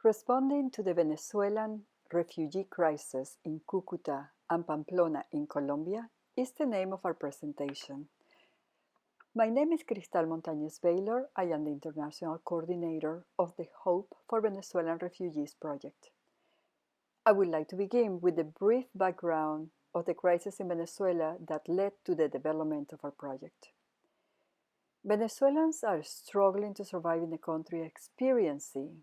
Responding to the Venezuelan refugee crisis in Cúcuta and Pamplona in Colombia is the name of our presentation. My name is Cristal Montañéz Baylor. I am the International Coordinator of the Hope for Venezuelan Refugees project. I would like to begin with a brief background of the crisis in Venezuela that led to the development of our project. Venezuelans are struggling to survive in a country experiencing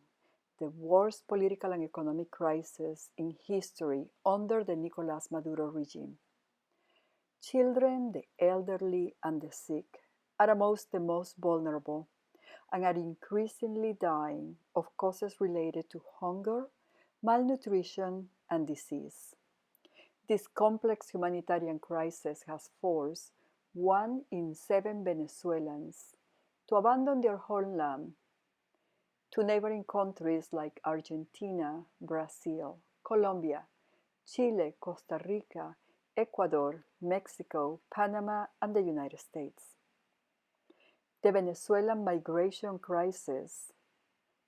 the worst political and economic crisis in history under the Nicolás Maduro regime. Children, the elderly, and the sick are amongst the most vulnerable and are increasingly dying of causes related to hunger, malnutrition, and disease. This complex humanitarian crisis has forced 1 in 7 Venezuelans to abandon their homeland to neighboring countries like Argentina, Brazil, Colombia, Chile, Costa Rica, Ecuador, Mexico, Panama, and the United States. The Venezuelan migration crisis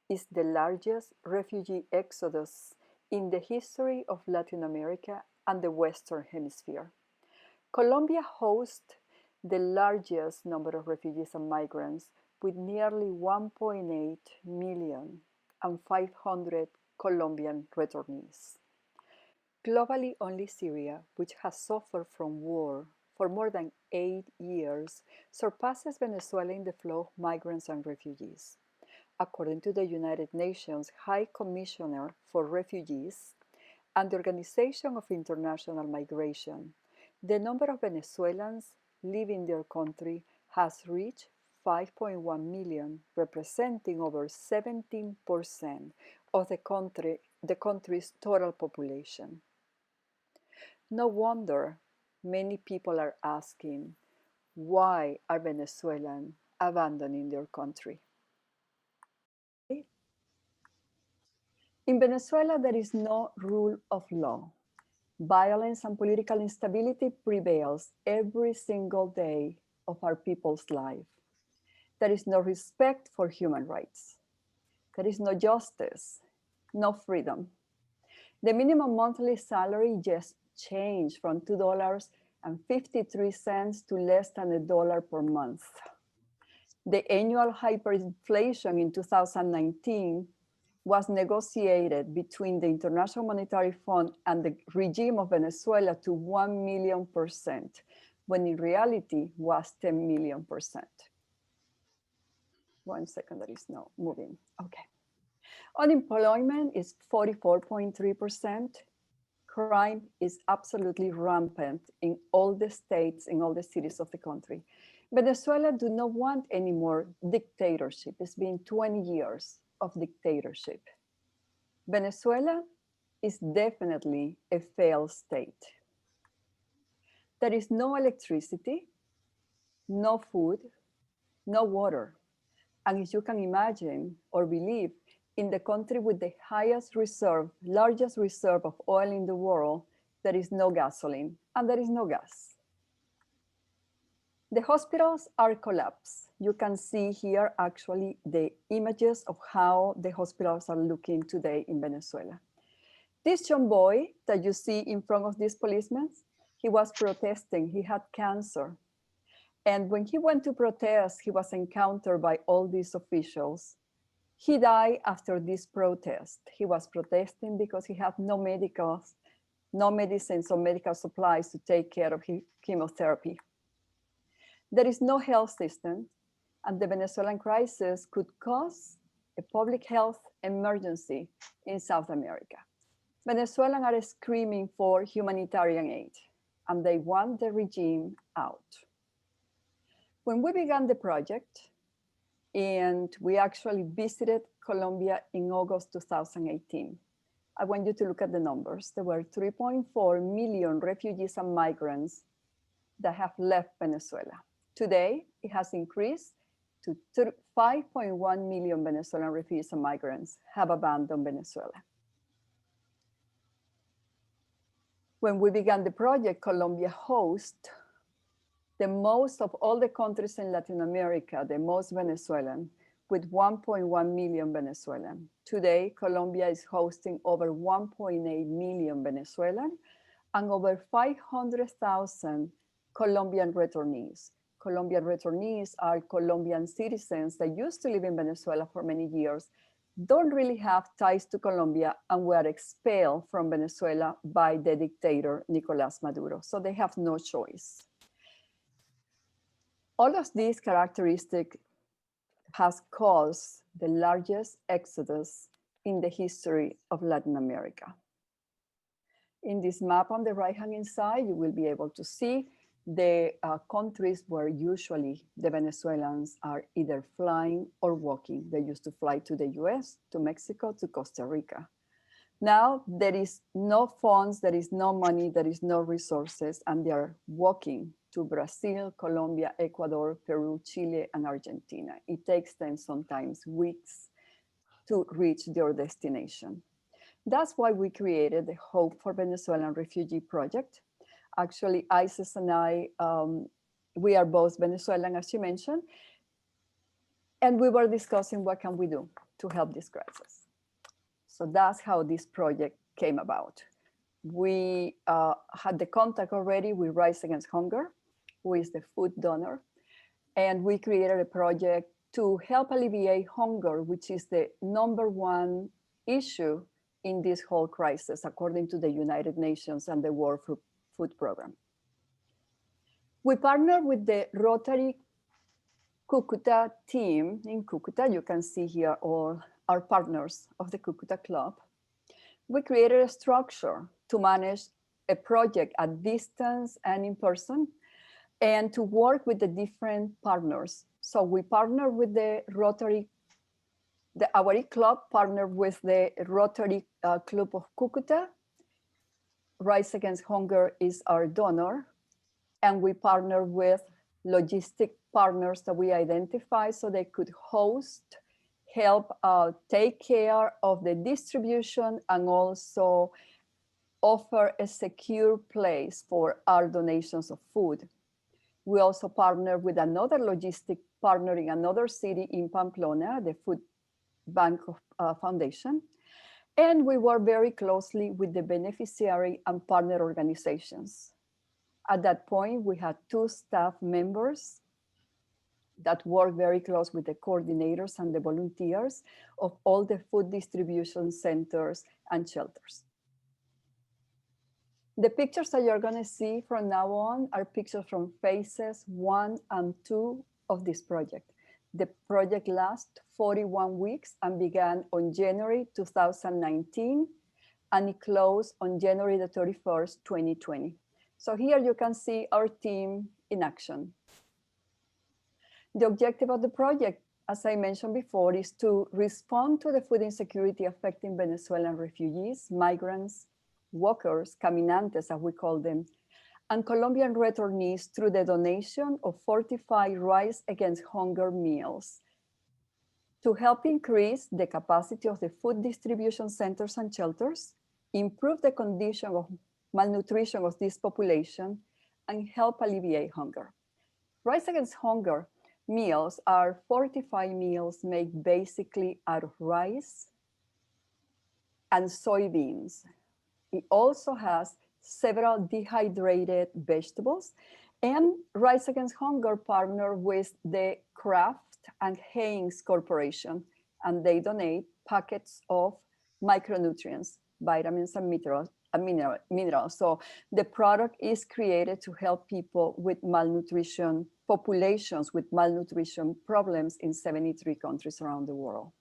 is the largest refugee exodus in the history of Latin America and the Western Hemisphere. Colombia hosts the largest number of refugees and migrants with nearly 1.8 million and 500 Colombian returnees. Globally, only Syria, which has suffered from war for more than 8 years, surpasses Venezuela in the flow of migrants and refugees. According to the United Nations High Commissioner for Refugees and the Organization of International Migration, the number of Venezuelans leaving their country has reached 5.1 million, representing over 17% of the country's total population. No wonder many people are asking, why are Venezuelans abandoning their country? In Venezuela, there is no rule of law. Violence and political instability prevails every single day of our people's life. There is no respect for human rights. There is no justice, no freedom. The minimum monthly salary just changed from $2.53 to less than $1 per month. The annual hyperinflation in 2019 was negotiated between the International Monetary Fund and the regime of Venezuela to 1 million%, when in reality was 10 million%. 1 second, that is now moving. Okay. Unemployment is 44.3%. Crime is absolutely rampant in all the states, in all the cities of the country. Venezuela do not want any more dictatorship. It's been 20 years of dictatorship. Venezuela is definitely a failed state. There is no electricity, no food, no water. And as you can imagine or believe, in the country with the largest reserve of oil in the world, there is no gasoline and there is no gas. The hospitals are collapsed. You can see here actually the images of how the hospitals are looking today in Venezuela. This young boy that you see in front of these policemen, he was protesting, he had cancer. And when he went to protest, he was encountered by all these officials. He died after this protest. He was protesting because he had no medicines or medical supplies to take care of his chemotherapy. There is no health system, and the Venezuelan crisis could cause a public health emergency in South America. Venezuelans are screaming for humanitarian aid, and they want the regime out. When we began the project, and we actually visited Colombia in August 2018, I want you to look at the numbers. There were 3.4 million refugees and migrants that have left Venezuela. Today, it has increased to 5.1 million Venezuelan refugees and migrants have abandoned Venezuela. When we began the project, Colombia hosts the most of all the countries in Latin America, the most Venezuelan, with 1.1 million Venezuelan. Today, Colombia is hosting over 1.8 million Venezuelan and over 500,000 Colombian returnees. Colombian returnees are Colombian citizens that used to live in Venezuela for many years, don't really have ties to Colombia, and were expelled from Venezuela by the dictator Nicolás Maduro. So they have no choice. All of these characteristics has caused the largest exodus in the history of Latin America. In this map on the right-hand side, you will be able to see the countries where usually the Venezuelans are either flying or walking. They used to fly to the US, to Mexico, to Costa Rica. Now there is no funds, there is no money, there is no resources, and they are walking to Brazil, Colombia, Ecuador, Peru, Chile, and Argentina. It takes them sometimes weeks to reach their destination. That's why we created the Hope for Venezuelan Refugee Project. Actually, Isis and I, we are both Venezuelan, as you mentioned, and we were discussing what can we do to help this crisis. So that's how this project came about. We had the contact already with Rise Against Hunger, who is the food donor, and we created a project to help alleviate hunger, which is the #1 issue in this whole crisis, according to the United Nations and the World Food Program. We partnered with the Rotary Cúcuta team in Cúcuta. You can see here all our partners of the Cúcuta Club. We created a structure to manage a project at distance and in person, and to work with the different partners. So we partnered with the Rotary, our club partnered with the Rotary Club of Cúcuta. Rise Against Hunger is our donor, and we partner with logistic partners that we identify so they could host, help take care of the distribution, and also offer a secure place for our donations of food. We also partner with another logistic partner in another city in Pamplona, the Food Bank Foundation. And we work very closely with the beneficiary and partner organizations. At that point, we had 2 staff members that work very close with the coordinators and the volunteers of all the food distribution centers and shelters. The pictures that you're going to see from now on are pictures from phases 1 and 2 of this project. The project lasts 41 weeks and began on January 2019, and it closed on January the 31st, 2020. So here you can see our team in action. The objective of the project, as I mentioned before, is to respond to the food insecurity affecting Venezuelan refugees, migrants, walkers, caminantes, as we call them, and Colombian returnees through the donation of fortified Rise Against Hunger meals to help increase the capacity of the food distribution centers and shelters, improve the condition of malnutrition of this population, and help alleviate hunger. Rise Against Hunger meals are fortified meals made basically out of rice and soybeans. It also has several dehydrated vegetables, and Rise Against Hunger partner with the Kraft and Heinz Corporation, and they donate packets of micronutrients, vitamins and minerals. So the product is created to help people with malnutrition, populations with malnutrition problems in 73 countries around the world.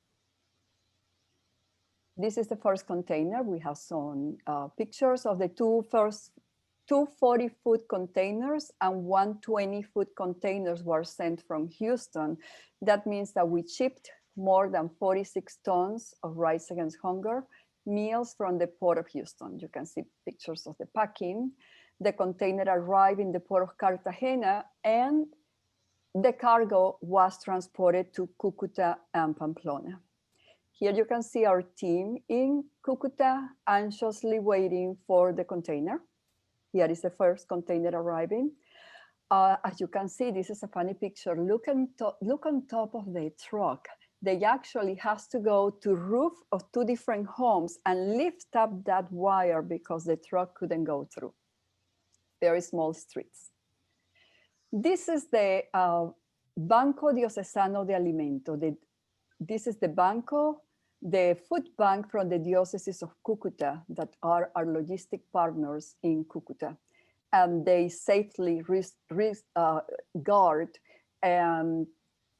This is the first container. We have some pictures of the 240 food containers and 120 food containers were sent from Houston. That means that we shipped more than 46 tons of Rise Against Hunger meals from the port of Houston. You can see pictures of the packing. The container arrived in the port of Cartagena, and the cargo was transported to Cúcuta and Pamplona. Here you can see our team in Cúcuta anxiously waiting for the container. Here is the first container arriving. As you can see, this is a funny picture. Look on top of the truck. they actually has to go to roof of 2 different homes and lift up that wire because the truck couldn't go through. Very small streets. This is the Banco Diocesano de Alimento. This is the banco, the food bank from the Diocese of Cúcuta that are our logistic partners in Cúcuta. And they safely guard and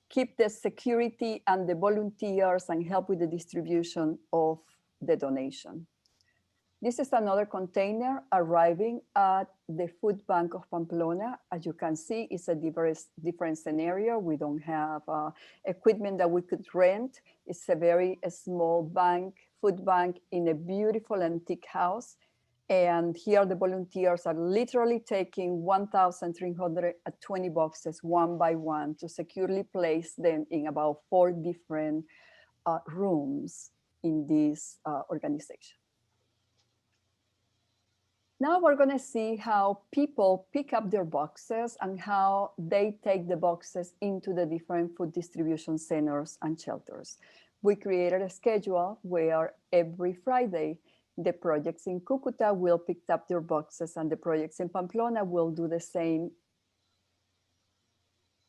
keep the security and the volunteers and help with the distribution of the donation. This is another container arriving at the food bank of Pamplona. As you can see, it's a different scenario. We don't have equipment that we could rent. It's a very small bank, food bank in a beautiful antique house. And here the volunteers are literally taking 1,320 boxes one by one to securely place them in about 4 different rooms in this organization. Now we're going to see how people pick up their boxes and how they take the boxes into the different food distribution centers and shelters. We created a schedule where every Friday, the projects in Cúcuta will pick up their boxes and the projects in Pamplona will do the same.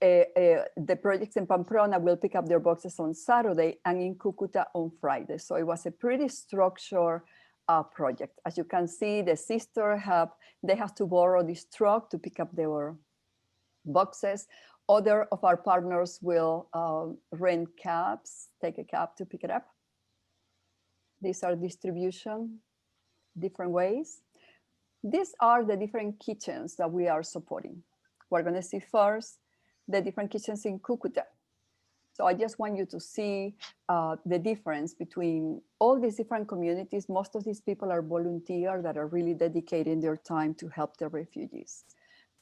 The projects in Pamplona will pick up their boxes on Saturday and in Cúcuta on Friday. So it was a pretty structured project. As you can see, the sisters have to borrow this truck to pick up their boxes. Other of our partners will rent cabs, take a cab to pick it up. These are distribution, different ways. These are the different kitchens that we are supporting. We're going to see first the different kitchens in Cúcuta. So I just want you to see the difference between all these different communities. Most of these people are volunteers that are really dedicating their time to help the refugees.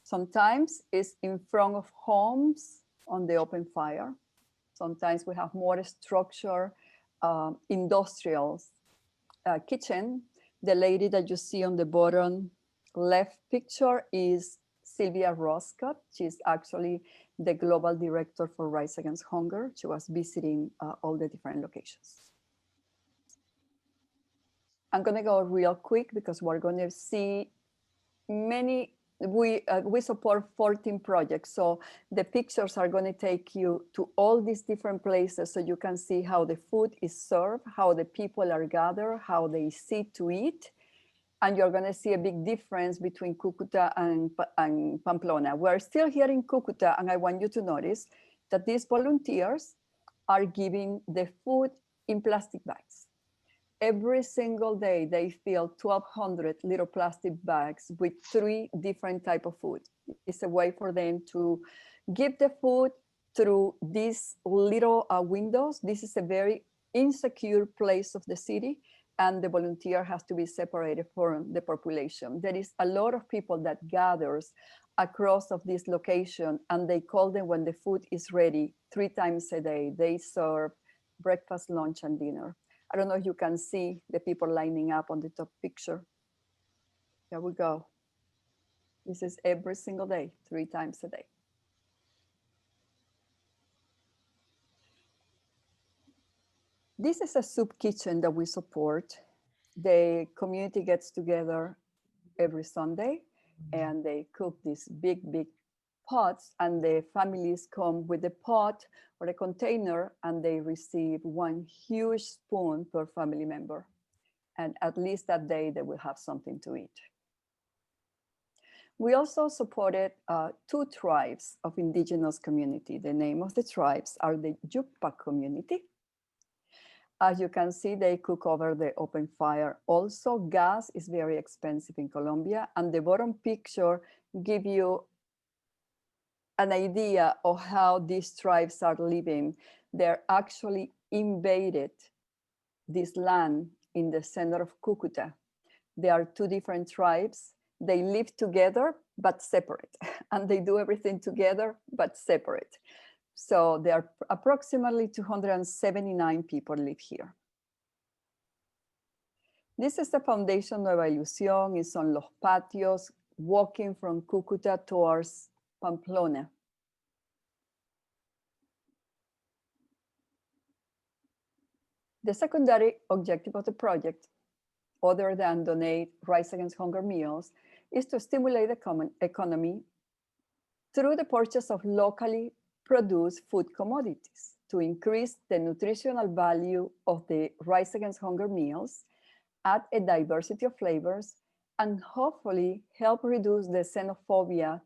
Sometimes it's in front of homes on the open fire. Sometimes we have more structured industrial kitchen. The lady that you see on the bottom left picture is Sylvia Roscott. She's actually the global director for Rise Against Hunger. She was visiting all the different locations. I'm going to go real quick because we're going to see many. We support 14 projects, so the pictures are going to take you to all these different places so you can see how the food is served, how the people are gathered, how they sit to eat. And you're going to see a big difference between Cúcuta and Pamplona. We're still here in Cúcuta, and I want you to notice that these volunteers are giving the food in plastic bags. Every single day, they fill 1,200 little plastic bags with 3 different types of food. It's a way for them to give the food through these little windows. This is a very insecure place of the city, and the volunteer has to be separated from the population. There is a lot of people that gathers across of this location, and they call them when the food is ready 3 times a day. They serve breakfast, lunch, and dinner. I don't know if you can see the people lining up on the top picture. There we go. This is every single day, 3 times a day. This is a soup kitchen that we support. The community gets together every Sunday and they cook these big pots, and the families come with a pot or a container and they receive 1 huge spoon per family member. And at least that day they will have something to eat. We also supported 2 tribes of indigenous community. The name of the tribes are the Yucpa community. As you can see, they cook over the open fire. Also, gas is very expensive in Colombia, and the bottom picture gives you an idea of how these tribes are living. They're actually invaded this land in the center of Cúcuta. There are 2 different tribes. They live together, but separate, and they do everything together, but separate. So there are approximately 279 people live here. This is the Foundation Nueva Ilusión. It's on Los Patios, walking from Cúcuta towards Pamplona. The secondary objective of the project, other than donate Rise Against Hunger meals, is to stimulate the common economy through the purchase of locally produced food commodities to increase the nutritional value of the Rise Against Hunger meals, add a diversity of flavors, and hopefully help reduce the xenophobia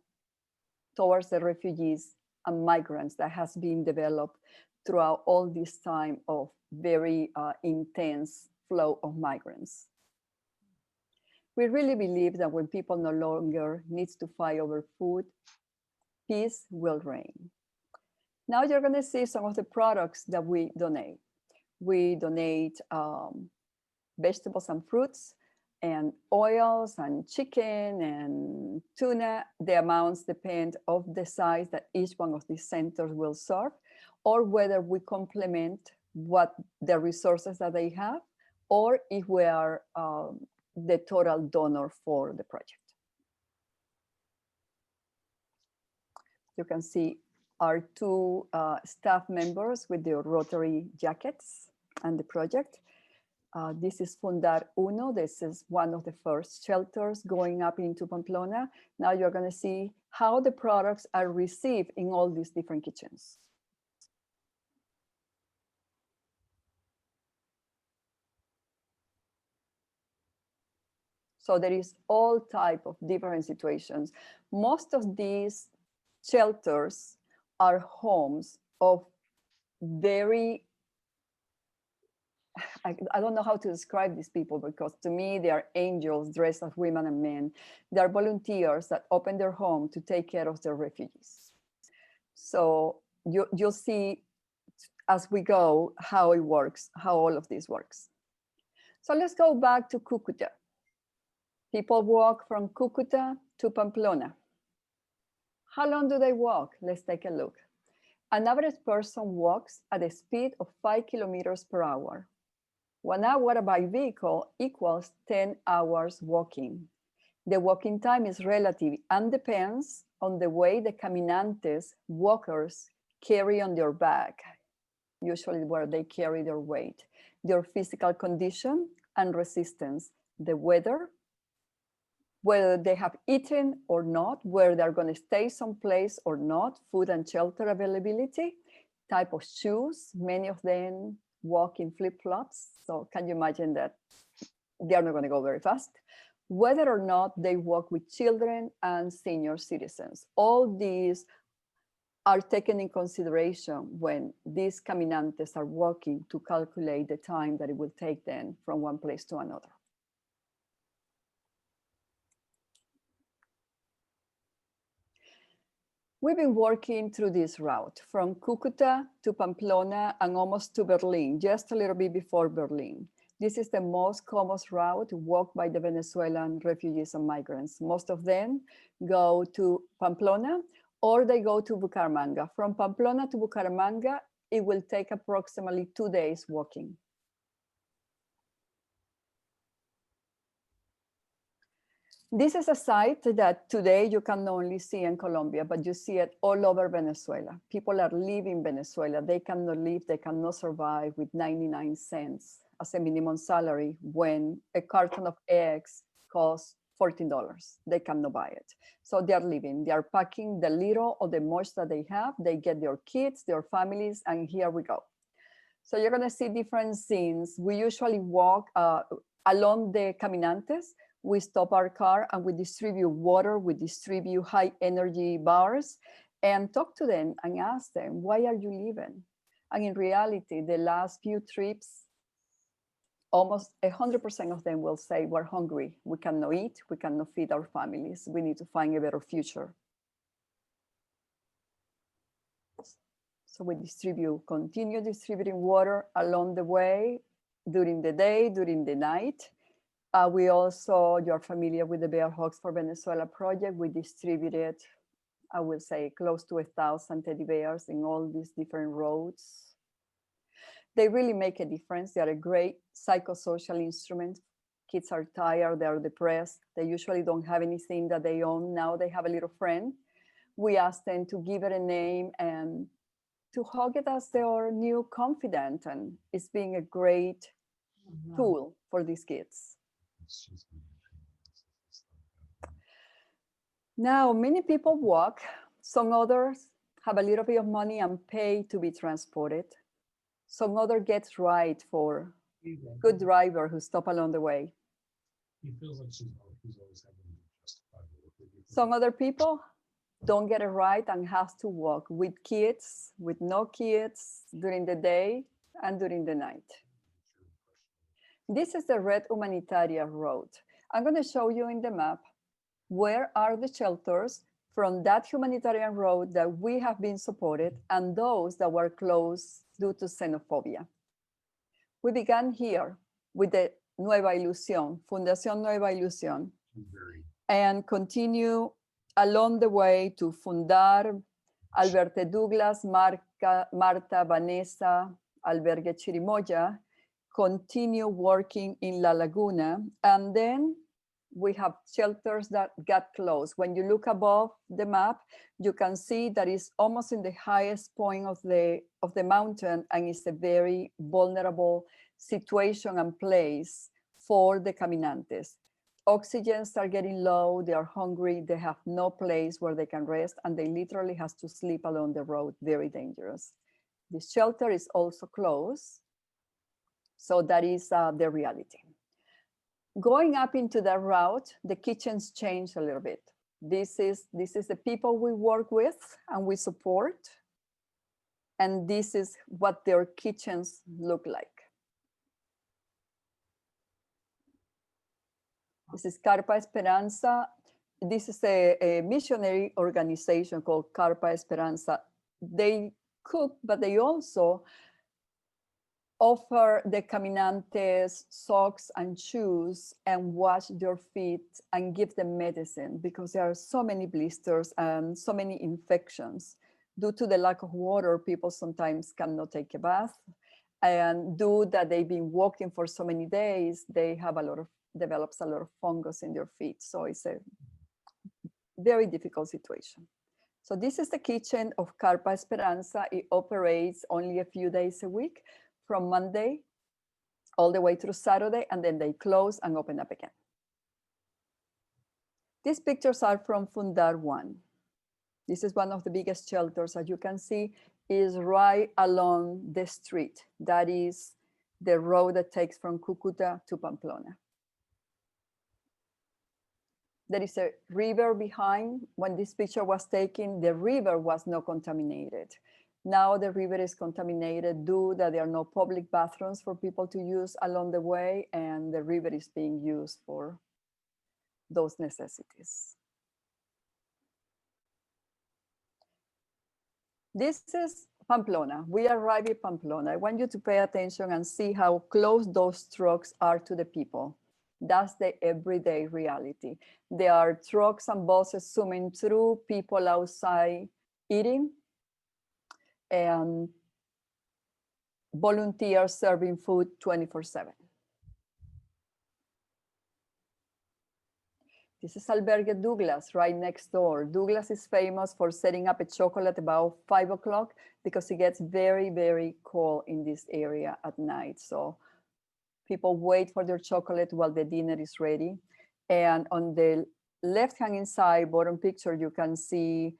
towards the refugees and migrants that has been developed throughout all this time of very intense flow of migrants. We really believe that when people no longer need to fight over food, peace will reign. Now you're going to see some of the products that we donate. We donate vegetables and fruits, and oils and chicken and tuna. The amounts depend of the size that each one of these centers will serve, or whether we complement what the resources that they have, or if we are the total donor for the project. You can see our two staff members with their Rotary jackets and the project. This is Fundar Uno. This is one of the first shelters going up into Pamplona. Now you're going to see how the products are received in all these different kitchens. So there is all type of different situations. Most of these shelters are homes of very, I don't know how to describe these people, because to me, they are angels dressed as women and men. They are volunteers that open their home to take care of their refugees. So you'll see as we go how it works, how all of this works. So let's go back to Cúcuta. People walk from Cúcuta to Pamplona. How long do they walk? Let's take a look. An average person walks at a speed of 5 kilometers per hour. 1 hour by vehicle equals 10 hours walking. The walking time is relative and depends on the way the caminantes, walkers, carry on their back, usually where they carry their weight, their physical condition and resistance, the weather, whether they have eaten or not, where they're going to stay someplace or not, food and shelter availability, type of shoes. Many of them walk in flip-flops. So can you imagine that they're not going to go very fast? Whether or not they walk with children and senior citizens. All these are taken in consideration when these caminantes are walking to calculate the time that it will take them from one place to another. We've been working through this route from Cúcuta to Pamplona and almost to Berlin, just a little bit before Berlin. This is the most common route walked by the Venezuelan refugees and migrants. Most of them go to Pamplona or they go to Bucaramanga. From Pamplona to Bucaramanga, it will take approximately 2 days walking. This is a site that today you can only see in Colombia, but you see it all over Venezuela. People are leaving Venezuela. They cannot live, they cannot survive with 99 cents as a minimum salary when a carton of eggs costs $14. They cannot buy it. So they are leaving. They are packing the little or the much that they have. They get their kids, their families, and here we go. So you're going to see different scenes. We usually walk along the caminantes. We stop our car and we distribute water, we distribute high energy bars and talk to them and ask them, why are you leaving? And in reality, the last few trips, almost 100% of them will say, we're hungry, we cannot eat, we cannot feed our families, we need to find a better future. So we continue distributing water along the way, during the day, during the night. We also, you're familiar with the Bear Hugs for Venezuela project. We distributed, I will say, close to 1,000 teddy bears in all these different roads. They really make a difference. They are a great psychosocial instrument. Kids are tired, they're depressed. They usually don't have anything that they own. Now they have a little friend. We ask them to give it a name and to hug it as their new confidant, and it's being a great tool for these kids. Now, many people walk. Some others have a little bit of money and pay to be transported. Some other gets ride for good driver who stop along the way. He feels like she's always having to justify it. Some other people don't get a ride and have to walk with kids, with no kids, during the day and during the night. This is the red humanitarian road. I'm going to show you in the map where are the shelters from that humanitarian road that we have been supported and those that were closed due to xenophobia. We began here with the Nueva Ilusión, Fundación Nueva Ilusión, and continue along the way to Fundar, Alberto Douglas, Marta, Vanessa, Albergue Chirimoya, continue working in La Laguna, and then we have shelters that got closed. When you look above the map, you can see that it's almost in the highest point of the mountain, and it's a very vulnerable situation and place for the caminantes. Oxygens are getting low, they are hungry, they have no place where they can rest, and they literally have to sleep along the road, very dangerous. The shelter is also closed, so that is the reality. Going up into that route, the kitchens change a little bit. This is the people we work with and we support, and this is what their kitchens look like. This is Carpa Esperanza. This is a missionary organization called Carpa Esperanza. They cook, but they also offer the caminantes socks and shoes and wash their feet and give them medicine because there are so many blisters and so many infections. Due to the lack of water, people sometimes cannot take a bath. And due that they've been walking for so many days, they have develops a lot of fungus in their feet. So it's a very difficult situation. So this is the kitchen of Carpa Esperanza. It operates only a few days a week, from Monday all the way through Saturday, and then they close and open up again. These pictures are from Fundar 1. This is one of the biggest shelters, as you can see, is right along the street. That is the road that takes from Cúcuta to Pamplona. There is a river behind. When this picture was taken, the river was not contaminated. Now the river is contaminated due that there are no public bathrooms for people to use along the way, and the river is being used for those necessities. This is Pamplona. We arrived at Pamplona. I want you to pay attention and see how close those trucks are to the people. That's the everyday reality. There are trucks and buses zooming through, people outside eating, and volunteers serving food 24/7. This is Albergue Douglas, right next door. Douglas is famous for setting up a chocolate about 5 o'clock because it gets very, very cold in this area at night. So people wait for their chocolate while the dinner is ready. And on the left-hand side, bottom picture, you can see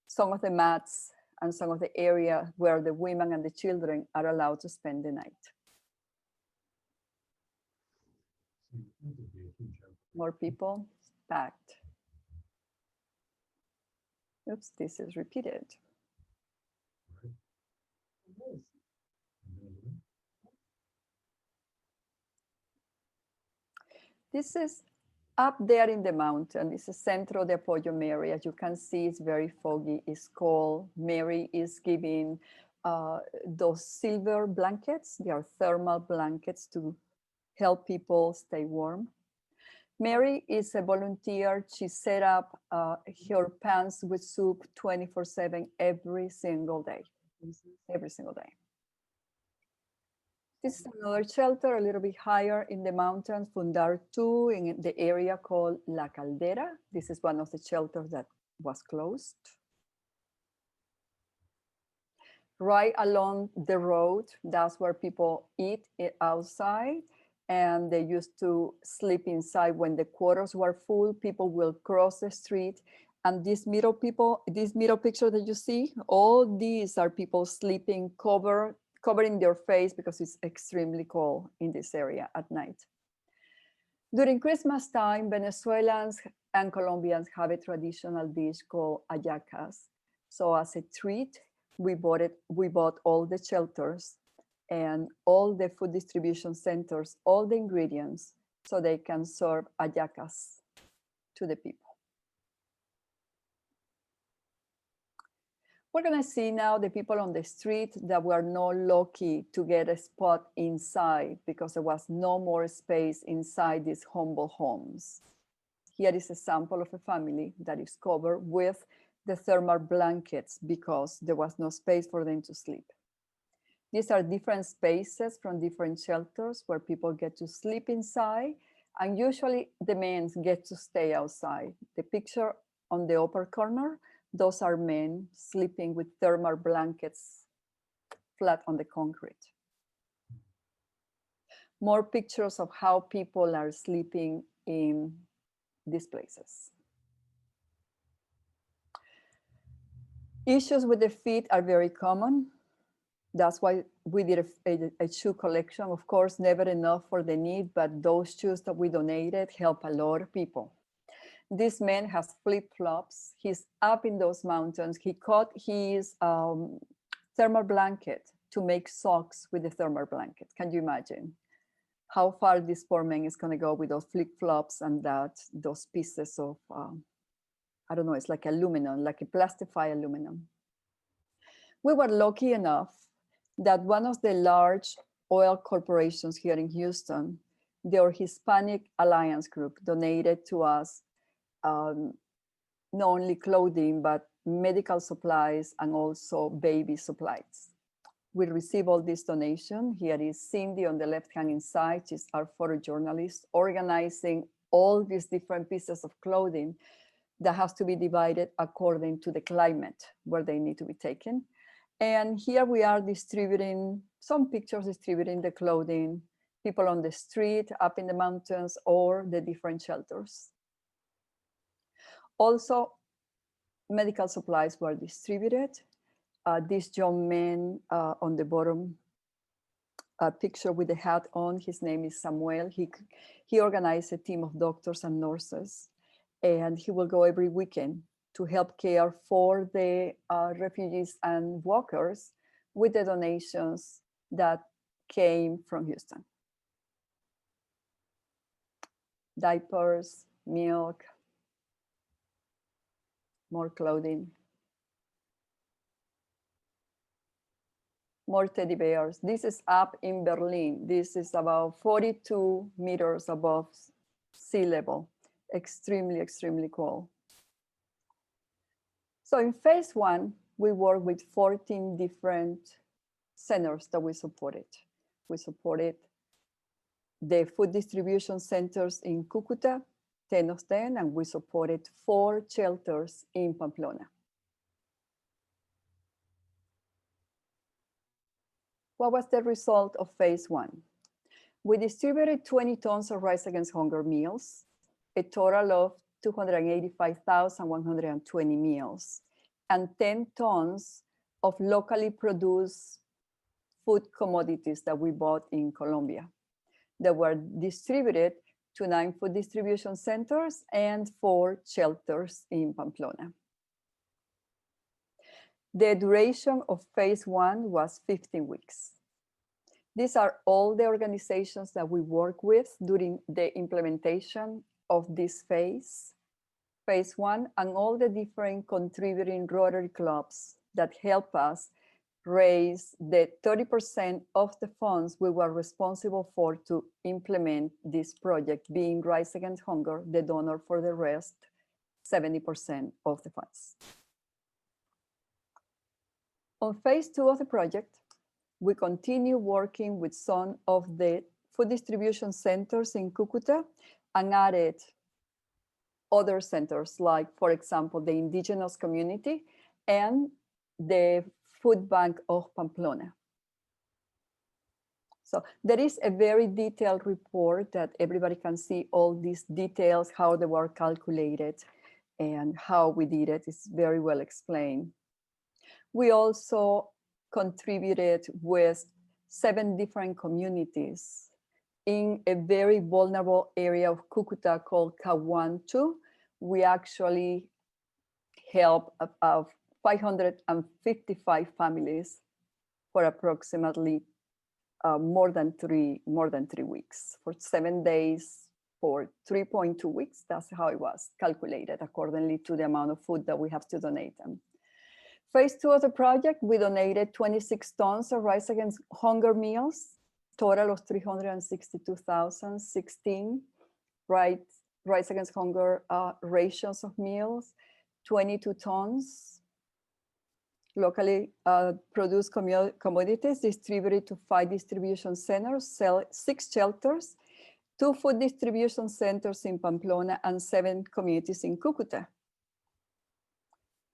some of the mats and some of the area where the women and the children are allowed to spend the night. More people, packed. Oops, this is repeated. This is up there in the mountain. This is Centro de Apoyo Mary. As you can see, it's very foggy, it's cold. Mary is giving those silver blankets. They are thermal blankets to help people stay warm. Mary is a volunteer. She set up her pans with soup 24/7 every single day. Every single day. This is another shelter a little bit higher in the mountains, Fundar 2, in the area called La Caldera. This is one of the shelters that was closed. right along the road. That's where people eat outside, and they used to sleep inside. When the quarters were full, people will cross the street. And this middle picture that you see, all these are people sleeping covering their face because it's extremely cold in this area at night. During Christmas time, Venezuelans and Colombians have a traditional dish called hallacas. So as a treat, we bought all the shelters and all the food distribution centers, all the ingredients, so they can serve hallacas to the people. We're gonna see now the people on the street that were not lucky to get a spot inside because there was no more space inside these humble homes. Here is a sample of a family that is covered with the thermal blankets because there was no space for them to sleep. These are different spaces from different shelters where people get to sleep inside, and usually the men get to stay outside. The picture on the upper corner, those are men sleeping with thermal blankets flat on the concrete. More pictures of how people are sleeping in these places. Issues with the feet are very common. That's why we did a shoe collection. Of course, never enough for the need, but those shoes that we donated help a lot of people. This man has flip-flops. He's up in those mountains. He caught his thermal blanket to make socks with the thermal blanket. Can you imagine how far this poor man is going to go with those flip-flops and those pieces of, I don't know, it's like aluminum, like a plastified aluminum. We were lucky enough that one of the large oil corporations here in Houston, their Hispanic Alliance group, donated to us not only clothing, but medical supplies and also baby supplies. We receive all this donation. Here is Cindy on the left-hand side. She's our photojournalist, organizing all these different pieces of clothing that has to be divided according to the climate where they need to be taken. And here we are distributing some pictures, distributing the clothing, people on the street, up in the mountains, or the different shelters. Also, medical supplies were distributed. This young man on the bottom picture with the hat on, his name is Samuel. He organized a team of doctors and nurses, and he will go every weekend to help care for the refugees and walkers with the donations that came from Houston. Diapers, milk, more clothing, more teddy bears. This is up in Berlin. This is about 42 meters above sea level. Extremely, extremely cold. So in phase one, we worked with 14 different centers that we supported. We supported the food distribution centers in Cúcuta, 10 of them, and we supported 4 shelters in Pamplona. What was the result of phase one? We distributed 20 tons of Rise Against Hunger meals, a total of 285,120 meals, and 10 tons of locally produced food commodities that we bought in Colombia that were distributed to 9 food distribution centers and 4 shelters in Pamplona. The duration of phase one was 15 weeks. These are all the organizations that we work with during the implementation of this phase one, and all the different contributing Rotary clubs that help us raise the 30% of the funds we were responsible for to implement this project, being Rise Against Hunger, the donor for the rest, 70% of the funds. On phase two of the project, we continue working with some of the food distribution centers in Cúcuta and added other centers, like, for example, the indigenous community and the food bank of Pamplona. So there is a very detailed report that everybody can see all these details, how they were calculated and how we did it. It's very well explained. We also contributed with 7 different communities in a very vulnerable area of Cúcuta called Caguantu. We actually helped about 555 families for approximately more than three weeks, for 7 days, for 3.2 weeks. That's how it was calculated accordingly to the amount of food that we have to donate them. Phase 2 of the project, we donated 26 tons of Rise Against Hunger meals, total of 362,016 Rise Against Hunger rations of meals, 22 tons locally produced commodities distributed to 5 distribution centers, 6 shelters, 2 food distribution centers in Pamplona, and 7 communities in Cúcuta.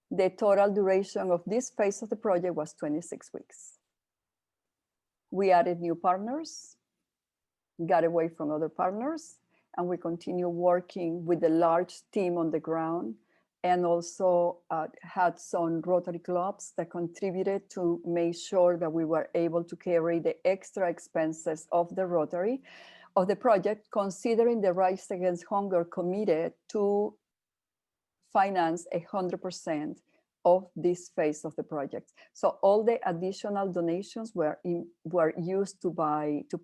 The total duration of this phase of the project was 26 weeks. We added new partners, got away from other partners, and we continue working with a large team on the ground, and also had some Rotary clubs that contributed to make sure that we were able to carry the extra expenses of the Rotary, of the project, considering the Rise Against Hunger committed to finance 100% of this phase of the project. So all the additional donations were used to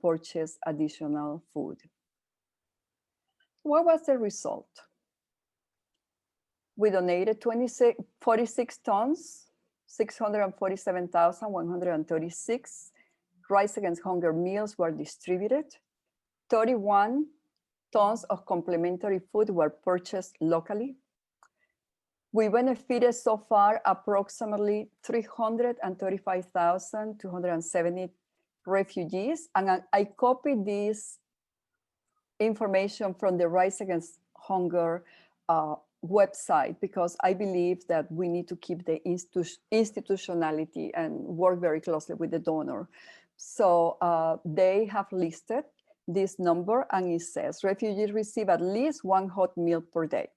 purchase additional food. What was the result? We donated 46 tons, 647,136 Rise Against Hunger meals were distributed. 31 tons of complementary food were purchased locally. We benefited so far approximately 335,270 refugees. And I copied this information from the Rise Against Hunger website, because I believe that we need to keep the institutionality and work very closely with the donor. So they have listed this number, and it says refugees receive at least 1 hot meal per day.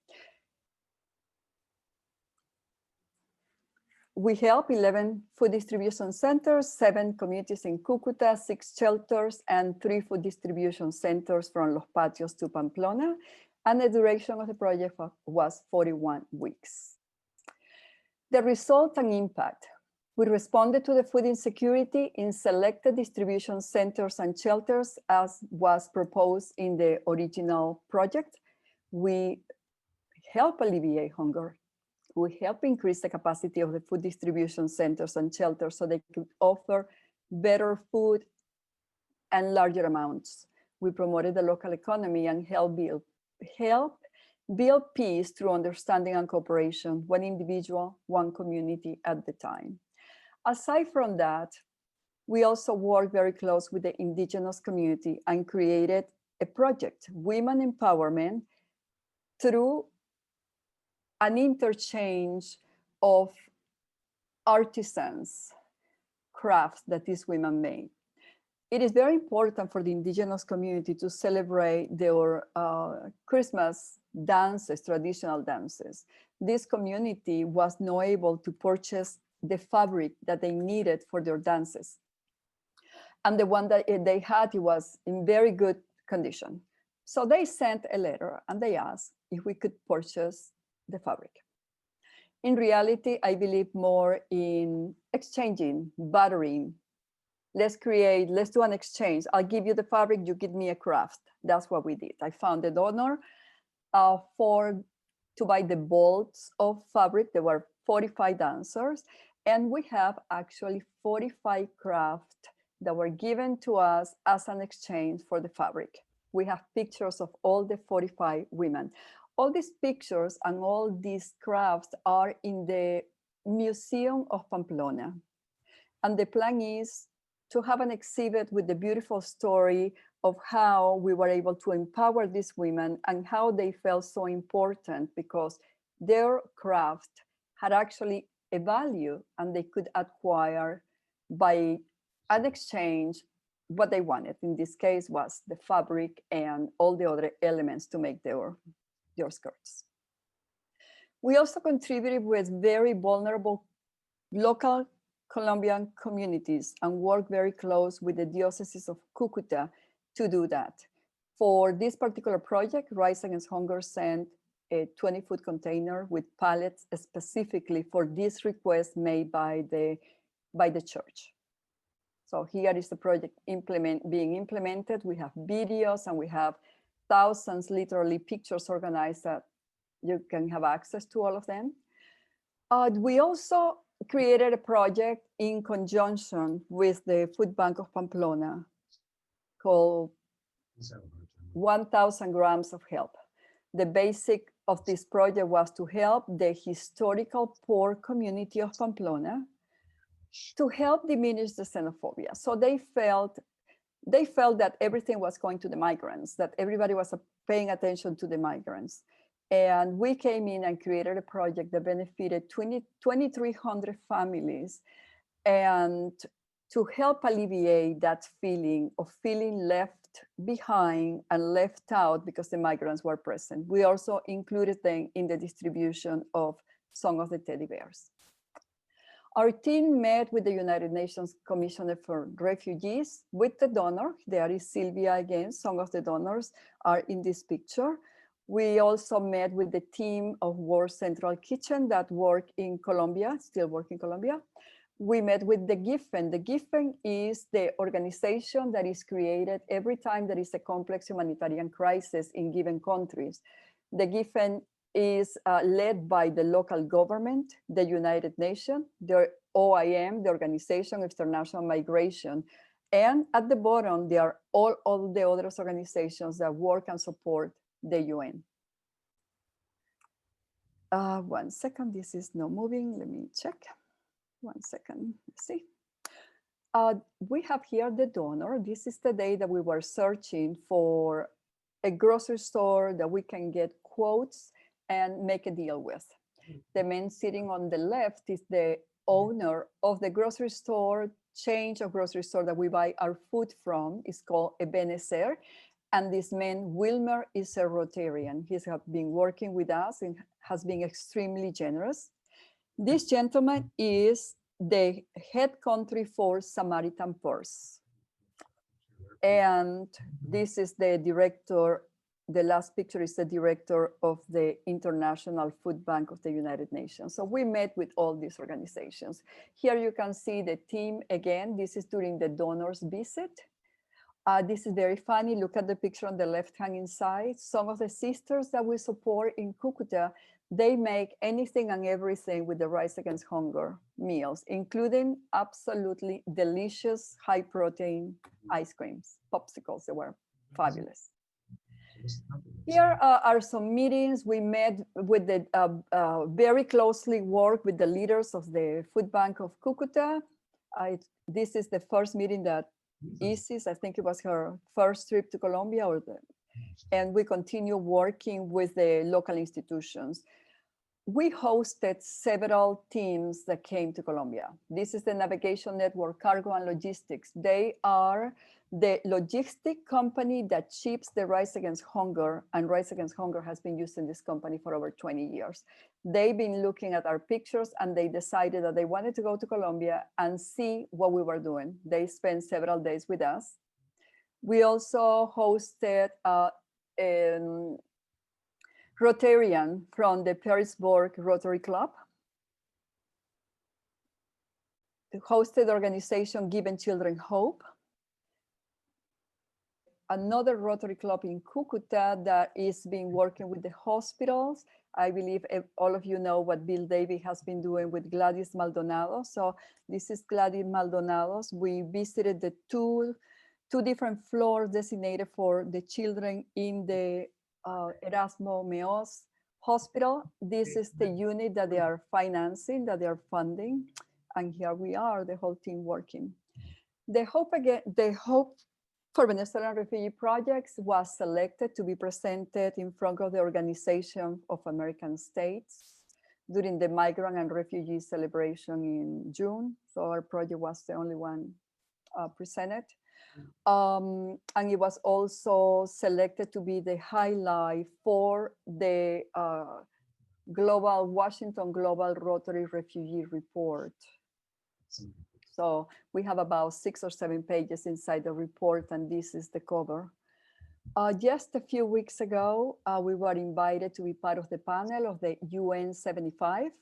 We help 11 food distribution centers, 7 communities in Cúcuta, 6 shelters, and 3 food distribution centers from Los Patios to Pamplona. And the duration of the project was 41 weeks. The result and impact. We responded to the food insecurity in selected distribution centers and shelters as was proposed in the original project. We help alleviate hunger. We help increase the capacity of the food distribution centers and shelters so they could offer better food and larger amounts. We promoted the local economy and help build peace through understanding and cooperation, one individual, one community at the time. Aside from that, we also work very close with the indigenous community and created a project, Women Empowerment, through an interchange of artisans, crafts that these women made. It is very important for the indigenous community to celebrate their Christmas dances, traditional dances. This community was not able to purchase the fabric that they needed for their dances. And the one that they had, it was in very good condition. So they sent a letter and they asked if we could purchase the fabric. In reality, I believe more in exchanging, bartering. Let's do an exchange. I'll give you the fabric, you give me a craft. That's what we did. I found a donor to buy the bolts of fabric. There were 45 dancers, and we have actually 45 crafts that were given to us as an exchange for the fabric. We have pictures of all the 45 women. All these pictures and all these crafts are in the Museum of Pamplona. And the plan is to have an exhibit with the beautiful story of how we were able to empower these women and how they felt so important because their craft had actually a value, and they could acquire by an exchange what they wanted. In this case was the fabric and all the other elements to make their skirts. We also contributed with very vulnerable local Colombian communities and worked very close with the Diocese of Cúcuta to do that. For this particular project, Rise Against Hunger sent a 20-foot container with pallets specifically for this request made by the church. So here is the project being implemented. We have videos and we have thousands, literally pictures organized that you can have access to all of them. We also created a project in conjunction with the Food Bank of Pamplona called 1,000 grams of help. The basic of this project was to help the historical poor community of Pamplona to help diminish the xenophobia. So they felt that everything was going to the migrants, that everybody was paying attention to the migrants. And we came in and created a project that benefited 2,300 families, and to help alleviate that feeling of feeling left behind and left out because the migrants were present. We also included them in the distribution of Song of the Teddy Bears. Our team met with the United Nations Commissioner for Refugees, with the donor. There is Sylvia again. Some of the donors are in this picture. We also met with the team of World Central Kitchen that work in Colombia, still work in Colombia. We met with the GIFEN. The GIFEN is the organization that is created every time there is a complex humanitarian crisis in given countries. The GIFEN is led by the local government, the United Nations, the OIM, the Organization of International Migration, and at the bottom, there are all the other organizations that work and support the UN. 1 second, this is not moving. Let me check. 1 second, let's see. We have here the donor. This is the day that we were searching for a grocery store that we can get quotes and make a deal with. The man sitting on the left is the owner of the grocery store, chain of grocery store that we buy our food from. It's called Ebenezer. And this man, Wilmer, is a Rotarian. He's been working with us and has been extremely generous. This gentleman is the head country for Samaritan Purse. And this is the director, the last picture is the director of the International Food Bank of the United Nations. So we met with all these organizations. Here you can see the team again. This is during the donors visit. This is very funny. Look at the picture on the left-hand side. Some of the sisters that we support in Cúcuta, they make anything and everything with the Rise Against Hunger meals, including absolutely delicious high-protein ice creams, popsicles. They were fabulous. Here are some meetings. We met with the very closely work with the leaders of the Food Bank of Cúcuta. This is the first meeting that Isis, I think it was her first trip to Colombia, and we continue working with the local institutions. We hosted several teams that came to Colombia. This is the Navigation Network, Cargo and Logistics. They are the logistic company that ships the Rise Against Hunger, and Rise Against Hunger has been using this company for over 20 years. They've been looking at our pictures and they decided that they wanted to go to Colombia and see what we were doing. They spent several days with us. We also hosted Rotarian from the Petersburg Rotary Club. The hosted organization Giving Children Hope. Another Rotary Club in Cúcuta that is been working with the hospitals. I believe all of you know what Bill Davy has been doing with Gladys Maldonado. So this is Gladys Maldonado's. We visited the two different floors designated for the children in the Erasmo Meos Hospital. This is the unit that they are financing, that they are funding. And here we are, the whole team working. The Hope for Venezuelan Refugee Projects was selected to be presented in front of the Organization of American States. during the migrant and refugee celebration in June. So our project was the only one presented. And it was also selected to be the highlight for the Washington Global Rotary Refugee Report. So we have about 6 or 7 pages inside the report, and this is the cover. Just a few weeks ago, we were invited to be part of the panel of the UN 75,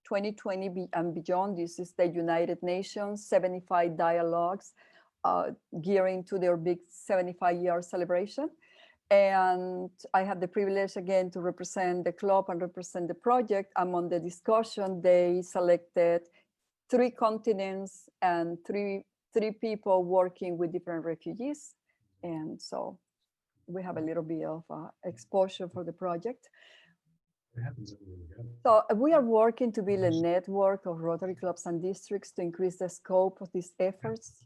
2020 and beyond. This is the United Nations 75 dialogues gearing to their big 75-year celebration. And I had the privilege again to represent the club and represent the project. Among the discussion, they selected 3 continents and three people working with different refugees. And so we have a little bit of exposure for the project. It happens everywhere we go. So we are working to build a network of Rotary clubs and districts to increase the scope of these efforts.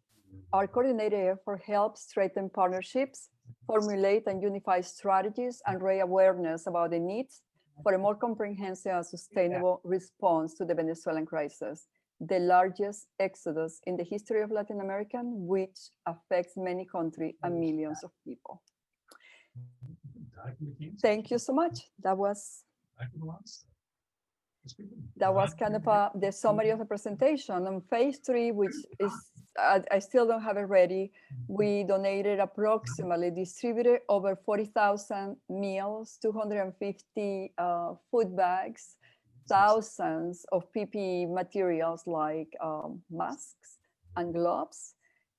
Our coordinated effort helps strengthen partnerships, formulate and unify strategies, and raise awareness about the needs for a more comprehensive and sustainable response to the Venezuelan crisis, the largest exodus in the history of Latin America, which affects many countries and millions of people. Thank you so much. That was kind of the summary of the presentation. On phase 3, which is, I still don't have it ready, we donated approximately, distributed over 40,000 meals, 250 food bags, thousands of PPE materials like masks and gloves.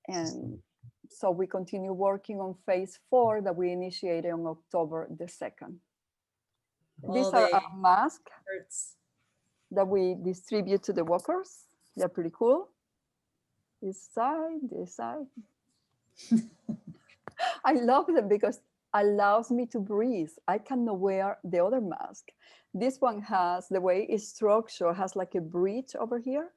And so we continue working on phase 4 that we initiated on October the 2nd. These are our masks that we distribute to the workers. They're pretty cool. This side. I love them because it allows me to breathe. I cannot wear the other mask. This one has, the way it's structured, has like a bridge over here.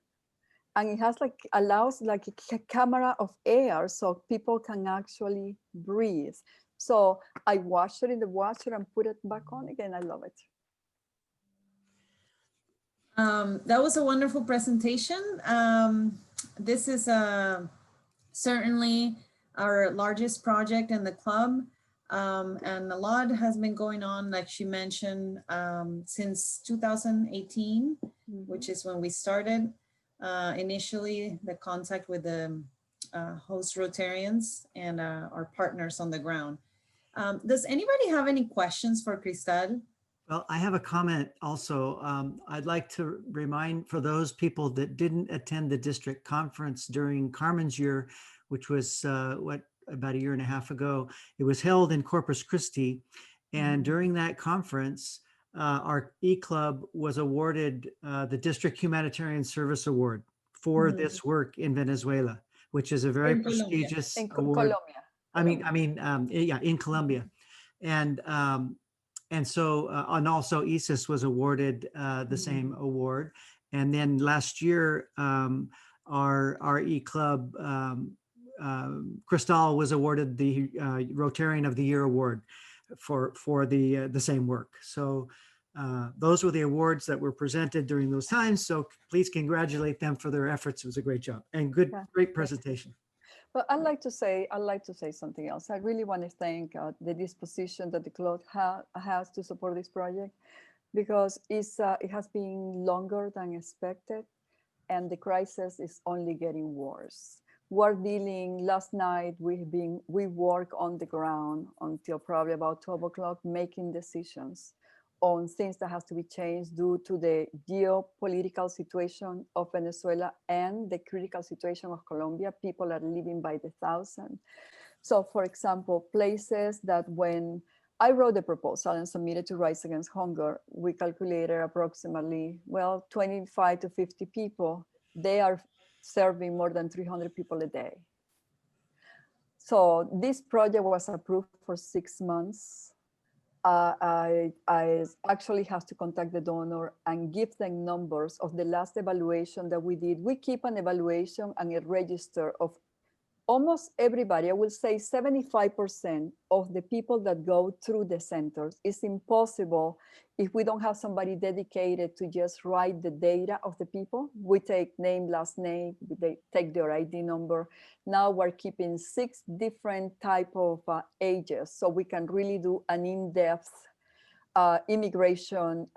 And it has like, allows like a camera of air so people can actually breathe. So I wash it in the washer and put it back on again. I love it. That was a wonderful presentation. This is certainly our largest project in the club. And a lot has been going on, like she mentioned, since 2018, which is when we started. Initially, the contact with the host Rotarians and our partners on the ground. Does anybody have any questions for Cristal? Well, I have a comment also. I'd like to remind, for those people that didn't attend the district conference during Carmen's year, which was about a year and a half ago, it was held in Corpus Christi. And during that conference, our E-Club was awarded the District Humanitarian Service Award for this work in Venezuela, which is a very prestigious award. Colombia. In Colombia. And so, and also ISIS was awarded the same award. And then last year, our E-Club, Cristal was awarded the Rotarian of the Year award for the same work. So those were the awards that were presented during those times. So please congratulate them for their efforts. It was a great job and great presentation. But I'd like to say something else. I really want to thank the disposition that the club has to support this project, because it has been longer than expected, and the crisis is only getting worse. We're dealing, last night we work on the ground until probably about 12 o'clock, making decisions on things that has to be changed due to the geopolitical situation of Venezuela and the critical situation of Colombia. People are living by the thousand. So for example, places that when I wrote the proposal and submitted to Rise Against Hunger, we calculated approximately, 25 to 50 people. They are serving more than 300 people a day. So this project was approved for 6 months. I actually have to contact the donor and give them numbers of the last evaluation that we did. We keep an evaluation and a register of almost everybody, I will say 75% of the people that go through the centers, is impossible if we don't have somebody dedicated to just write the data of the people. We take name, last name, they take their ID number. Now we're keeping 6 different type of ages, so we can really do an in-depth immigration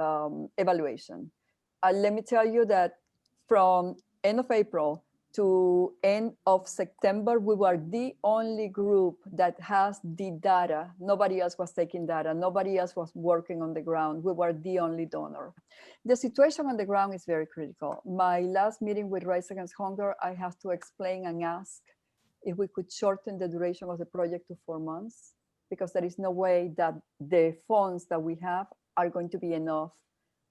evaluation. Let me tell you that from end of April to end of September, we were the only group that has the data. Nobody else was taking data. Nobody else was working on the ground. We were the only donor. The situation on the ground is very critical. My last meeting with Rise Against Hunger, I have to explain and ask if we could shorten the duration of the project to 4 months, because there is no way that the funds that we have are going to be enough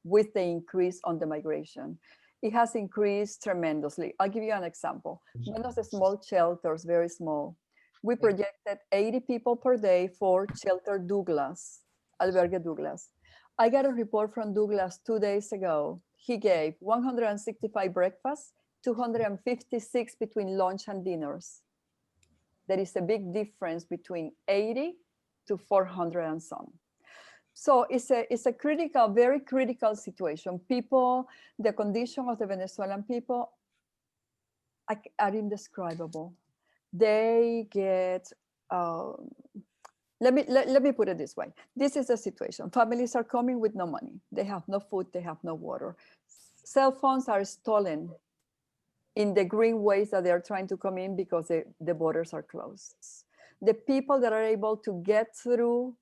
with the increase on the migration. It has increased tremendously. I'll give you an example. One of the small shelters, very small, we projected 80 people per day for shelter Douglas, Albergue Douglas. I got a report from Douglas 2 days ago. He gave 165 breakfasts, 256 between lunch and dinners. There is a big difference between 80 to 400 and some. So it's a critical, very critical situation. People, the condition of the Venezuelan people are indescribable. They get, let me put it this way. This is a situation. Families are coming with no money. They have no food, they have no water. Cell phones are stolen in the green ways that they are trying to come in because the borders are closed. The people that are able to get through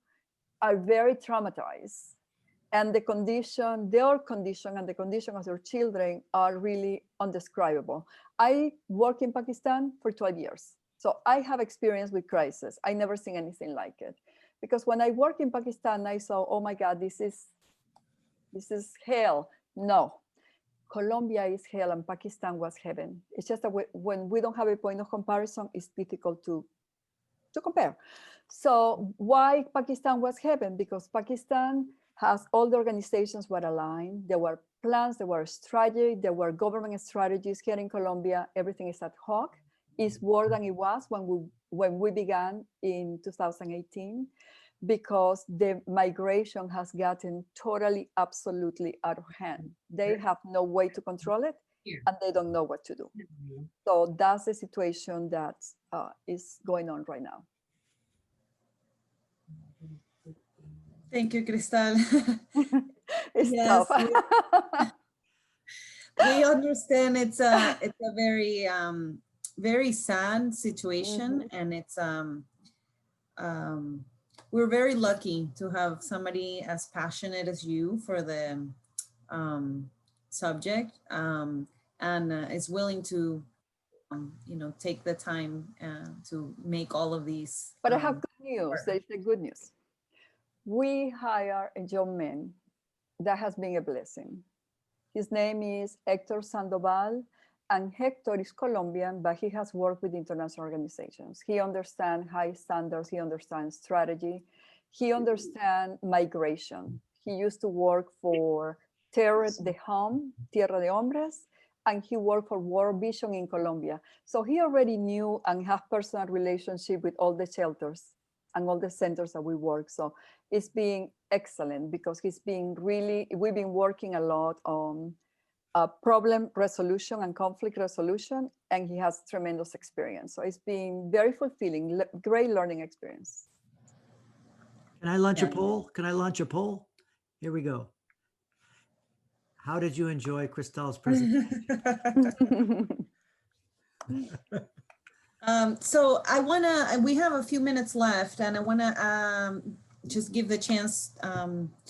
are very traumatized, and their condition and the condition of their children are really undescribable. I work in Pakistan for 12 years, so I have experience with crisis. I never seen anything like it, because when I work in Pakistan, I saw, oh my God, this is hell. No, Colombia is hell and Pakistan was heaven. It's just that when we don't have a point of comparison, it's difficult to compare. So why Pakistan was heaven? Because Pakistan has all the organizations were aligned. There were plans, there were strategy, there were government strategies. Here in Colombia, everything is ad hoc. It's worse than it was when we began in 2018, because the migration has gotten totally, absolutely out of hand. They have no way to control it, and they don't know what to do. So that's the situation that is going on right now. Thank you, Cristal. It's Yes, tough. we understand it's a very very sad situation, and it's we're very lucky to have somebody as passionate as you for the subject, and is willing to take the time to make all of these. But I have good news. There's the good news. We hire a young man that has been a blessing. His name is Hector Sandoval, and Hector is Colombian, but he has worked with international organizations. He understands high standards, he understands strategy, he understands migration. He used to work for Tierra de Tierra de Hombres, and he worked for World Vision in Colombia. So he already knew and have personal relationship with all the shelters and all the centers that we work. So it's been excellent, because we've been working a lot on problem resolution and conflict resolution, and he has tremendous experience. So it's been very fulfilling, great learning experience. Can I launch a poll? Can I launch a poll? Here we go. How did you enjoy Cristal's presentation? So we have a few minutes left, and I wanna just give the chance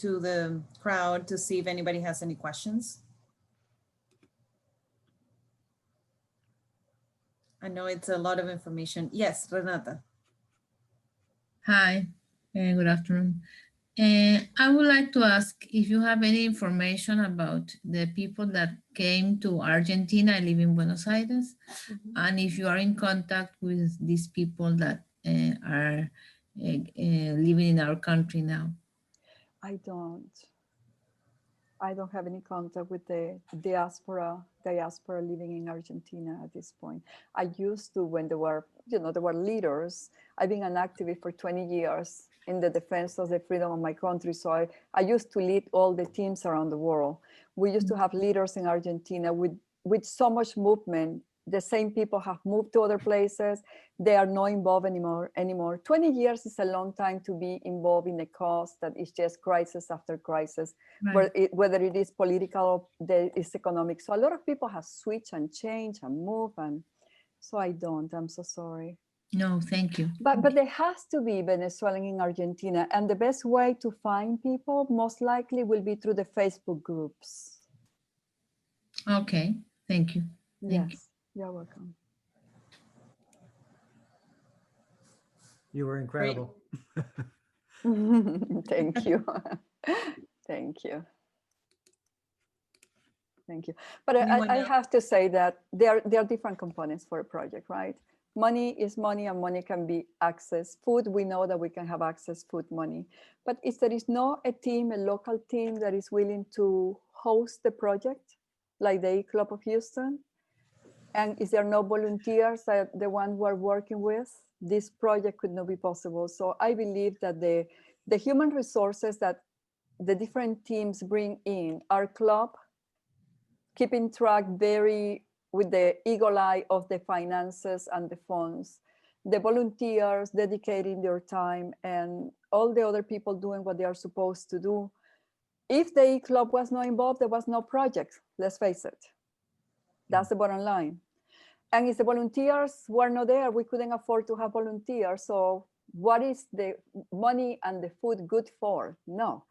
to the crowd to see if anybody has any questions. I know it's a lot of information. Yes, Renata. Hi, good afternoon. I would like to ask if you have any information about the people that came to Argentina. I live in Buenos Aires, and if you are in contact with these people that are living in our country now. I don't. I don't have any contact with the diaspora living in Argentina at this point. I used to when there were leaders. I've been an activist for 20 years in the defense of the freedom of my country. So I used to lead all the teams around the world. We used to have leaders in Argentina with so much movement. The same people have moved to other places. They are not involved anymore. 20 years is a long time to be involved in a cause that is just crisis after crisis, Right. whether it is political or it's economic. So a lot of people have switched and changed and moved, and so I don't. I'm so sorry. No, thank you. But there has to be Venezuelan in Argentina, and the best way to find people most likely will be through the Facebook groups. Okay, thank you. Thank you. Yes, you're welcome. You were incredible. Thank you. Thank you. Thank you. But Anyone I else? have to say that there are different components for a project, right? Money is money, and money can be access. Food, we know that we can have access, food, money. But if there is not a team, a local team that is willing to host the project, like the E-Club of Houston, and is there no volunteers that the one we're working with, this project could not be possible. So I believe that the human resources that the different teams bring in, our club, keeping track with the eagle eye of the finances and the funds, the volunteers dedicating their time, and all the other people doing what they are supposed to do. If the E-Club was not involved, there was no project, let's face it. That's the bottom line. And if the volunteers were not there, we couldn't afford to have volunteers. So what is the money and the food good for? No.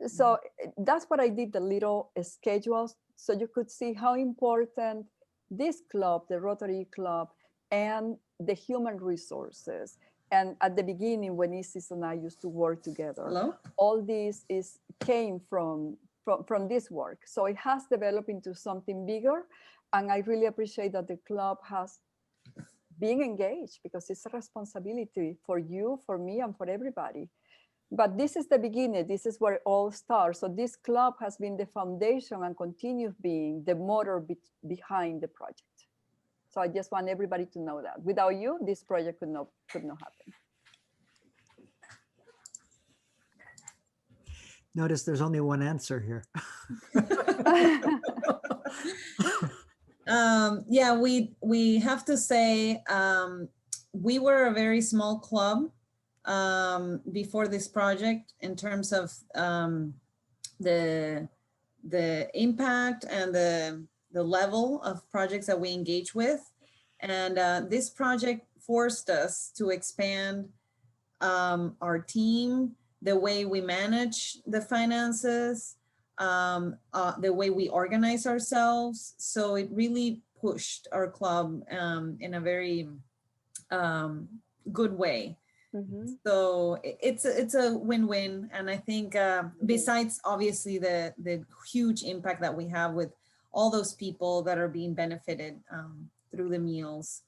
So that's what I did, the little schedules, so you could see how important this club, the Rotary Club, and the human resources. And at the beginning, when Isis and I used to work together, Hello? all this came from this work. So it has developed into something bigger. And I really appreciate that the club has been engaged, because it's a responsibility for you, for me, and for everybody. But this is the beginning. This is where it all starts. So this club has been the foundation and continues being the motor behind the project. So I just want everybody to know that. Without you, this project could not happen. Notice there's only one answer here. Yeah, we have to say we were a very small club before this project in terms of the impact and the level of projects that we engage with. And this project forced us to expand our team, the way we manage the finances, the way we organize ourselves. So it really pushed our club in a very good way. Mm-hmm. So it's a win-win. And I think besides obviously the huge impact that we have with all those people that are being benefited through the meals,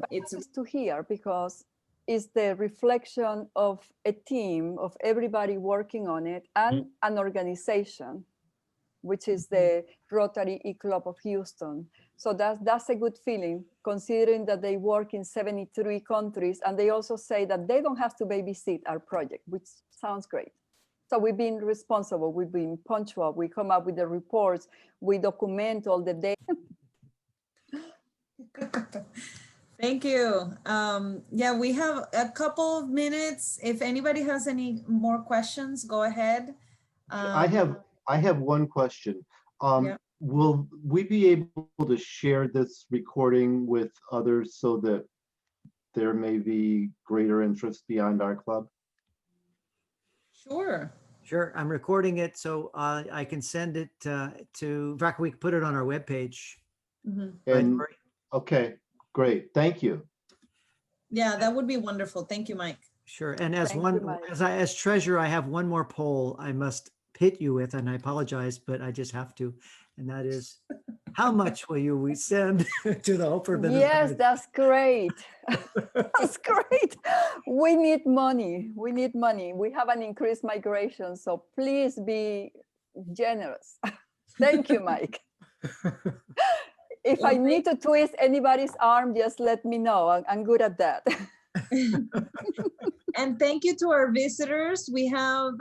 it's to hear, because it's the reflection of a team of everybody working on it, and an organization, which is the Rotary E-Club of Houston. So that's a good feeling, considering that they work in 73 countries, and they also say that they don't have to babysit our project, which sounds great. So we've been responsible, we've been punctual, we come up with the reports, we document all the data. Thank you. Yeah, we have a couple of minutes. If anybody has any more questions, go ahead. I have one question. Yeah. Will we be able to share this recording with others so that there may be greater interest beyond our club? Sure. Sure, I'm recording it, so I can send it to, in fact, we can put it on our webpage. Mm-hmm. And Right? okay, great, thank you. Yeah, that would be wonderful. Thank you, Mike. Sure, and as Thank one, you, Mike. as treasurer, I have one more poll I must hit you with, and I apologize, but I just have to, and that is, how much will we send to the Hope for Venezuela? Yes, that's great. That's great. We need money. We need money. We have an increased migration, so please be generous. Thank you, Mike. If Well, I need to twist anybody's arm, just let me know. I'm good at that. And thank you to our visitors. We have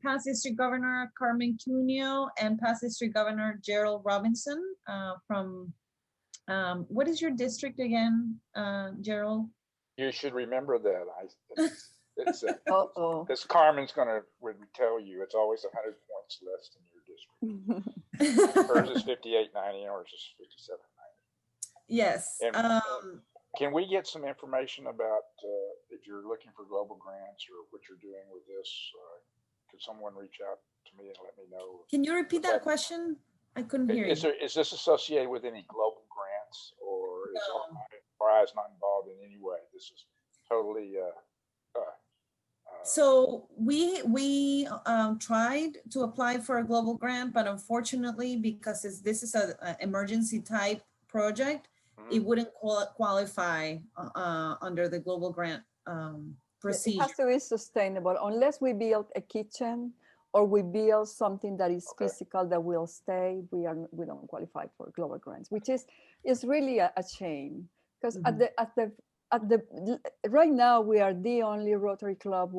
past District Governor Carmen Cuneo and past District Governor Gerald Robinson from, what is your district again, Gerald? You should remember that. It's Uh-oh. this Carmen's gonna would tell you it's always 100 points less than your district. Hers is 5890, ours is 5790. Yes. And can we get some information about if you're looking for global grants or what you're doing with this? Could someone reach out to me and let me know? Can you repeat that question? I couldn't hear you. Is this associated with any global grants, or is RI's not involved in any way? This is totally. So we tried to apply for a global grant, but unfortunately, because this is an emergency type project, it wouldn't qualify under the global grant procedure. It has to be sustainable unless we build a kitchen or we build something that is physical that will stay. We don't qualify for global grants, which is really a shame, because right now we are the only Rotary Club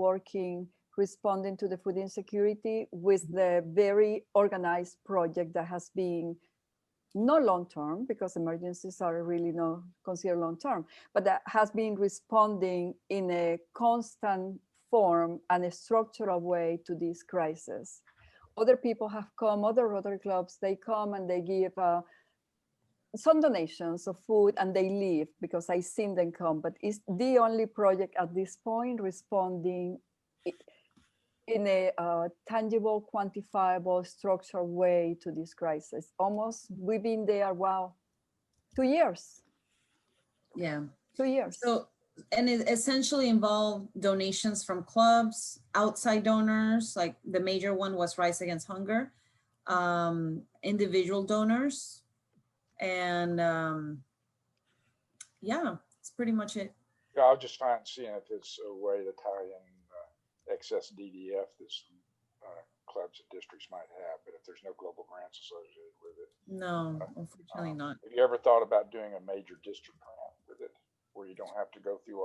responding to the food insecurity with the very organized project that has been not long-term, because emergencies are really not considered long-term, but that has been responding in a constant form and a structural way to this crisis. Other people have come, other Rotary clubs, they come and they give some donations of food and they leave, because I've seen them come, but it's the only project at this point responding in a tangible, quantifiable, structural way to this crisis. Almost, we've been there, 2 years. Yeah. 2 years. So, and it essentially involved donations from clubs, outside donors, like the major one was Rise Against Hunger, individual donors, and yeah, it's pretty much it. Yeah, I'll just seeing if it's a way to tie in excess DDF that some clubs and districts might have, but if there's no global grants associated with it. No, unfortunately not. Have you ever thought about doing a major district grant with it, where you don't have to go through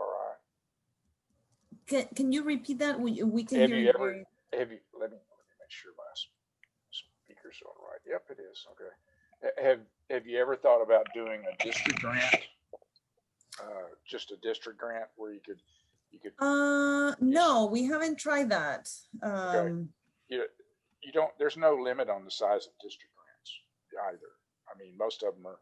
RI? Can you repeat that? We can Have hear you you. ever? Have you? Let me make sure my speaker's all right. Yep, it is. Okay. Have you ever thought about doing a district grant? Just a district grant where you could. No, we haven't tried that. Okay. You don't. There's no limit on the size of district grants either. I mean, most of them are,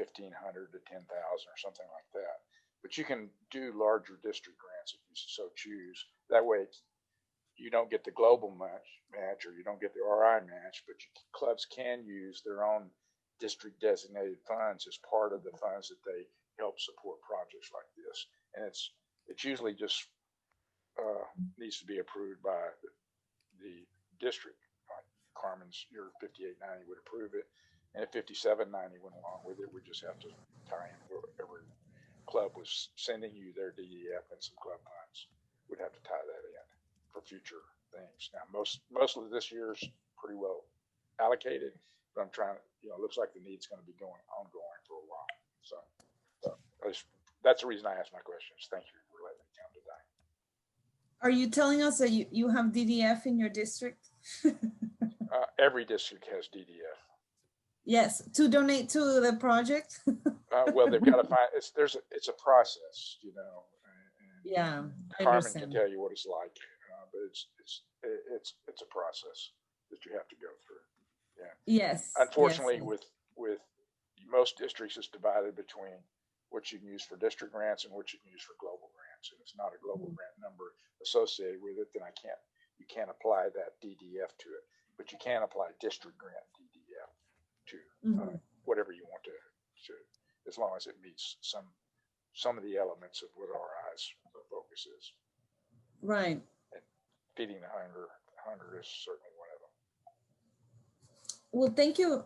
1,500 to 10,000 or something like that. But you can do larger district grants if you so choose. That way, you don't get the global match, or you don't get the RI match, but clubs can use their own district designated funds as part of the funds that they help support projects like this. And it's usually just needs to be approved by the district. Like Carmen's, your 5890 would approve it, and if 5790 went along with it, we just have to tie in whatever club was sending you their DEF and some club funds. We'd have to tie that in for future things. Now, most of this year's pretty well allocated, but I'm trying to, it looks like the need's going to be ongoing for a while. So that's the reason I asked my questions. Thank you for letting me come today. Are you telling us that you have DDF in your district? Every district has DDF. Yes, to donate to the project. Well, they've got to find it's a process, Yeah, I Carmen understand. can tell you what it's like, but it's a process that you have to go through. Yeah. Yes. Unfortunately, yes. with most districts, it's divided between what you can use for district grants and what you can use for global grants. And if it's not a global grant number associated with it, then you can't apply that DDF to it, but you can apply district grant DDF to whatever you want to, as long as it meets some of the elements of what RI's focus is. Right. And feeding the hunger is certainly one of them. Well, thank you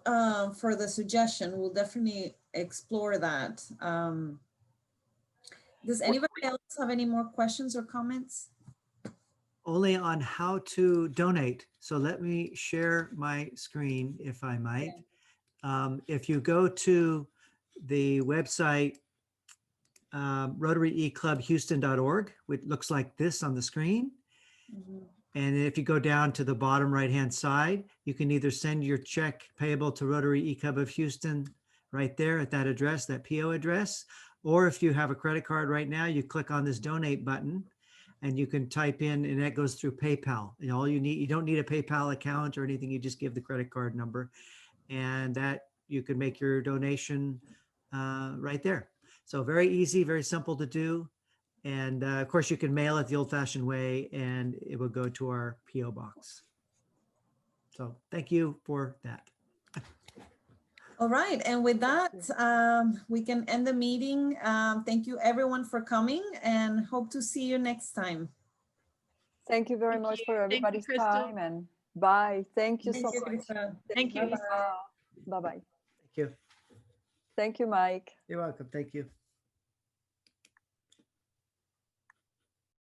for the suggestion. We'll definitely explore that. Does anybody else have any more questions or comments? only on how to donate. So let me share my screen if I might. If you go to the website, rotaryeclubhouston.org, which looks like this on the screen. And if you go down to the bottom right-hand side, you can either send your check payable to Rotary E-Club of Houston right there at that address, that PO address. Or if you have a credit card right now, you click on this donate button and you can type in, and that goes through PayPal. And all you need, you don't need a PayPal account or anything. You just give the credit card number, and that you can make your donation right there. So very easy, very simple to do. And of course, you can mail it the old-fashioned way, and it will go to our PO box. So thank you for that. All right, and with that, we can end the meeting. Thank you everyone for coming, and hope to see you next time. Thank you very Thank much you. for Thank you, everybody's Crystal. time, and bye. Thank you Thank so you, much. Cristal. Thank you. Bye-bye. Thank you. Thank you, Mike. You're welcome. Thank you.